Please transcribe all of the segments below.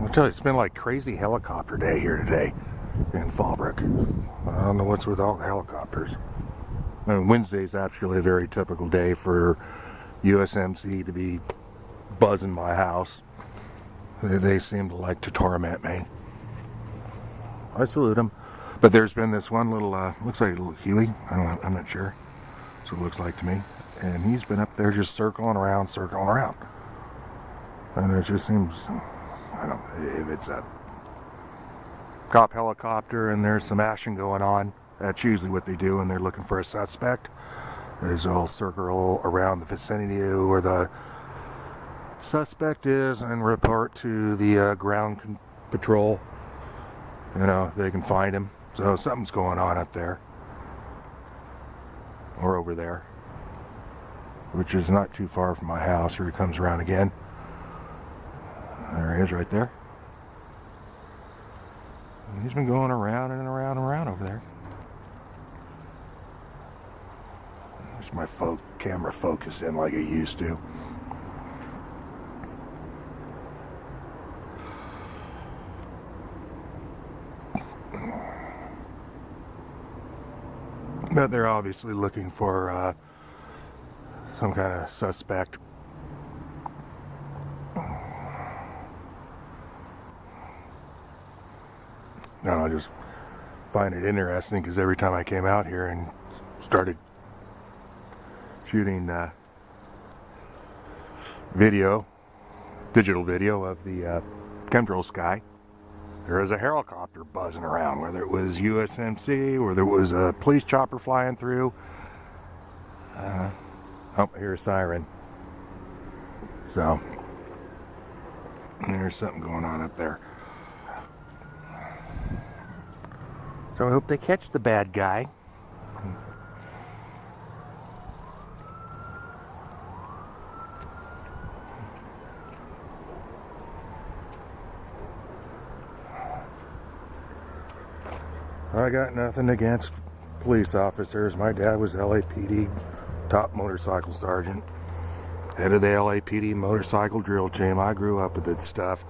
I tell you, it's been like crazy helicopter day here today in Fallbrook. I don't know what's with all the helicopters. I mean, Wednesday's actually a very typical day for USMC to be buzzing my house. They seem to like to torment me. I salute them. But there's been this one little, looks like a little Huey. I'm not sure. That's what it looks like to me. And he's been up there just circling around. And it just seems, I don't know, if it's a cop helicopter and there's some action going on, that's usually what they do when they're looking for a suspect. They'll circle around the vicinity where the suspect is and report to the ground patrol. You know, they can find him. So something's going on up there. Or over there. Which is not too far from my house. Here he comes around again. There he is right there. And he's been going around and around and around over there. There's my camera focus in like it used to. But they're obviously looking for some kind of suspect. And I just find it interesting because every time I came out here and started shooting digital video of the chemtrail sky, there was a helicopter buzzing around, whether it was USMC or there was a police chopper flying through. Oh, I hear a siren. So, there's something going on up there. So I hope they catch the bad guy. I got nothing against police officers. My dad was LAPD top motorcycle sergeant, head of the LAPD motorcycle drill team. I grew up with this stuff.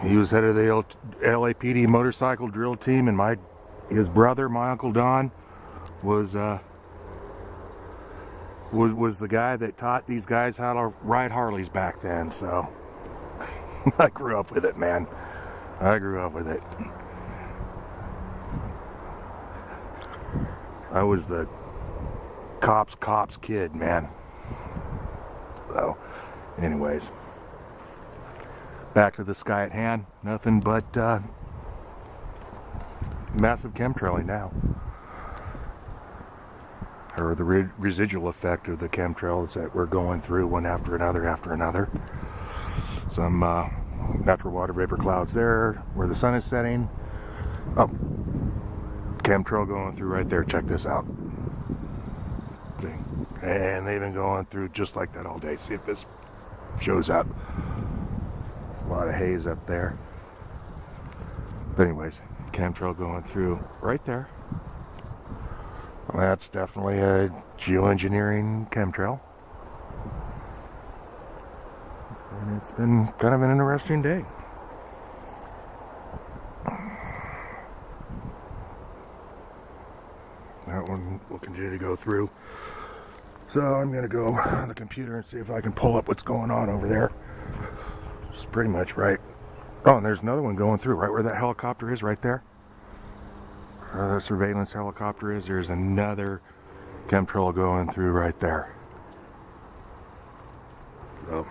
He was head of the LAPD motorcycle drill team, and his brother, my Uncle Don, was the guy that taught these guys how to ride Harleys back then. So I grew up with it, man. I grew up with it. I was the cops kid, man. So, anyways, back to the sky at hand. Nothing but massive chemtrailing now, or the residual effect of the chemtrails that we're going through, one after another. Some natural water vapor clouds there where the sun is setting. Oh, chemtrail going through right there. Check this out. And they've been going through just like that all day. See if this shows up. A lot of haze up there. But anyways, chemtrail going through right there. Well, that's definitely a geoengineering chemtrail. And it's been kind of an interesting day. That one will continue to go through. So I'm going to go on the computer and see if I can pull up what's going on over there. It's pretty much right. Oh, and there's another one going through right where that helicopter is, right there. Where the surveillance helicopter is, there's another chemtrail going through right there. So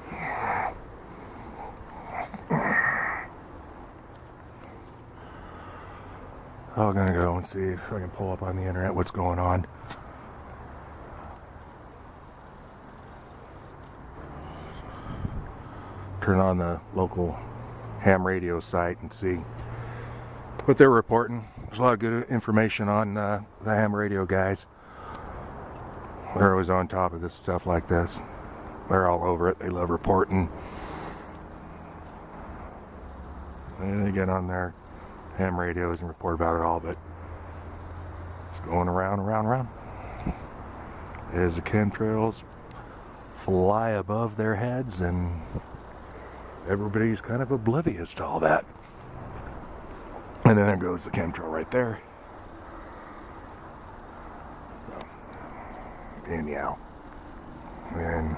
I'm going to go and see if I can pull up on the internet what's going on. Turn on the local ham radio site and see what they're reporting. There's a lot of good information on the ham radio guys. They're always on top of this stuff like this. They're all over it. They love reporting. And they get on their ham radios and report about it all, but it's going around. As the chemtrails fly above their heads and everybody's kind of oblivious to all that. And then there goes the chemtrail right there. Anyhow, and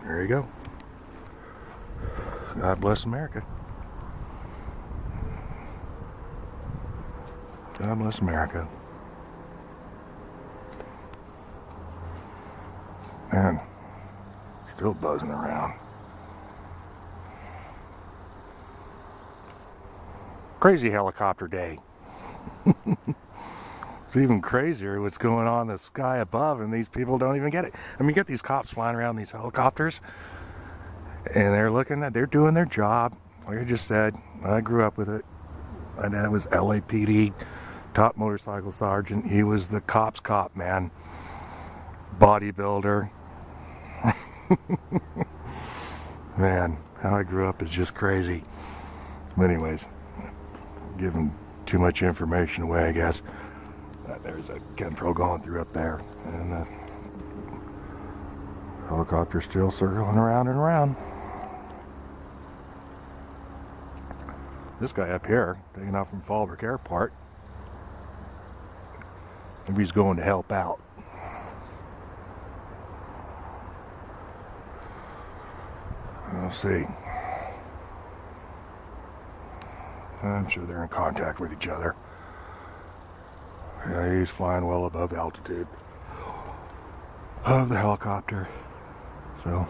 there you go. God bless America. God bless America. Man, still buzzing around. Crazy helicopter day. It's even crazier what's going on in the sky above, and these people don't even get it. I mean, you get these cops flying around these helicopters, and they're doing their job. Like I just said, I grew up with it. My dad was LAPD, top motorcycle sergeant. He was the cop's cop, man. Bodybuilder. Man, how I grew up is just crazy. But anyways, giving too much information away, I guess. There's a chemtrail going through up there, and the helicopter's still circling around and around. This guy up here, taking off from Fallbrook Airport, maybe he's going to help out. We'll see. I'm sure they're in contact with each other. Yeah, he's flying well above altitude of the helicopter. So,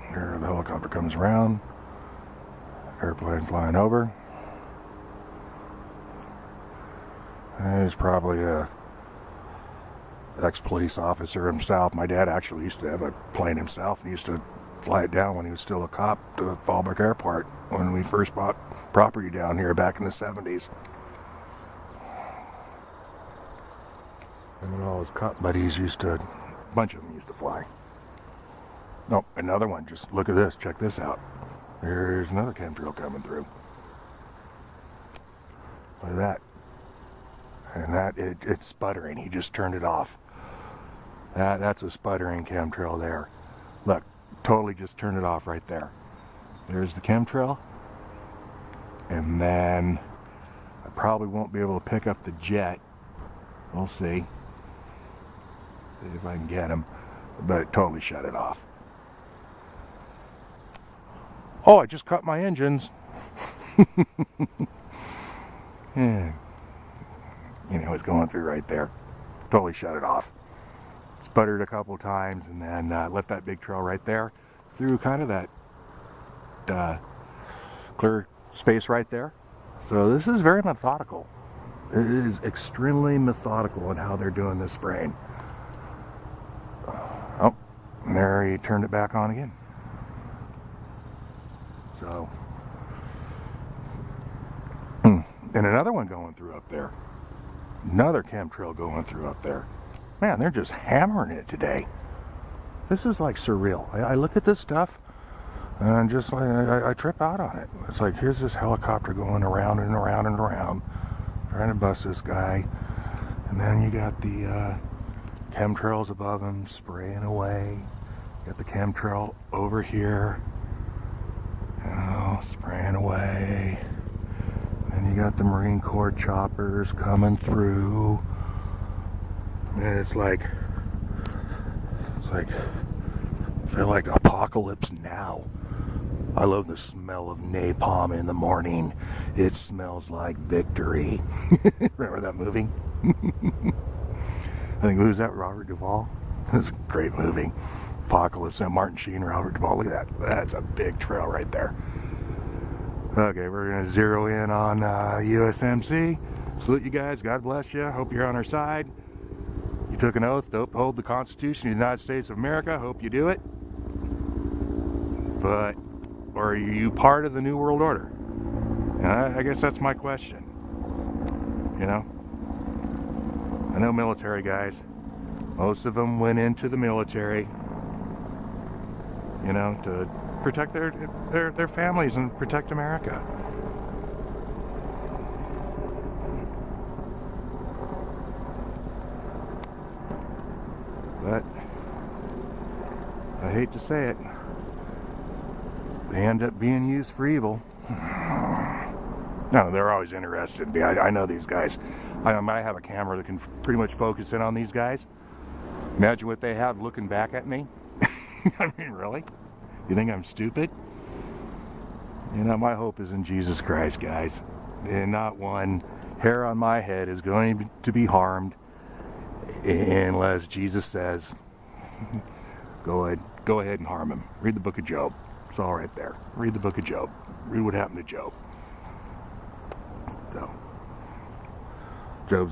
here the helicopter comes around. Airplane flying over. And he's probably a ex-police officer himself. My dad actually used to have a plane himself. He used to fly it down when he was still a cop to Fallbrook Airport when we first bought property down here back in the 70s. And then all his cop buddies a bunch of them used to fly. Oh, another one. Just look at this. Check this out. There's another chemtrail coming through. Look at that. And that, it's sputtering. He just turned it off. That's a sputtering chemtrail there. Look, totally just turned it off right there. There's the chemtrail. And then I probably won't be able to pick up the jet. We'll see. See if I can get him. But it totally shut it off. Oh, I just cut my engines. Yeah. You know, it's going through right there. Totally shut it off. Sputtered a couple times and then left that big trail right there. Through kind of that clear space right there. So this is very methodical. It is extremely methodical in how they're doing this spraying. Oh, and there he turned it back on again. So, and another one going through up there. Another chemtrail going through up there. Man, they're just hammering it today. This is like surreal. I look at this stuff and just like I trip out on it. It's like, here's this helicopter going around and around and around, trying to bust this guy. And then you got the chemtrails above him spraying away. You got the chemtrail over here, you know, spraying away. And you got the Marine Corps choppers coming through. And it's like I feel like apocalypse now. I love the smell of napalm in the morning. It smells like victory. Remember that movie? I think, who's that? Robert Duvall? That's a great movie. Apocalypse. And Martin Sheen, Robert Duvall. Look at that. That's a big trail right there. Okay, we're going to zero in on USMC. Salute you guys. God bless you. Hope you're on our side. You took an oath to uphold the Constitution of the United States of America. Hope you do it. But, or are you part of the New World Order? And I guess that's my question. You know? I know military guys. Most of them went into the military, you know, to protect their families and protect America. But I hate to say it, they end up being used for evil. No, they're always interested in me. I know these guys. I have a camera that can pretty much focus in on these guys. Imagine what they have looking back at me. I mean, really? You think I'm stupid? You know, my hope is in Jesus Christ, guys. And not one hair on my head is going to be harmed unless Jesus says, go ahead and harm him. Read the book of Job. It's all right there. Read the book of Job. Read what happened to Job. So, Job's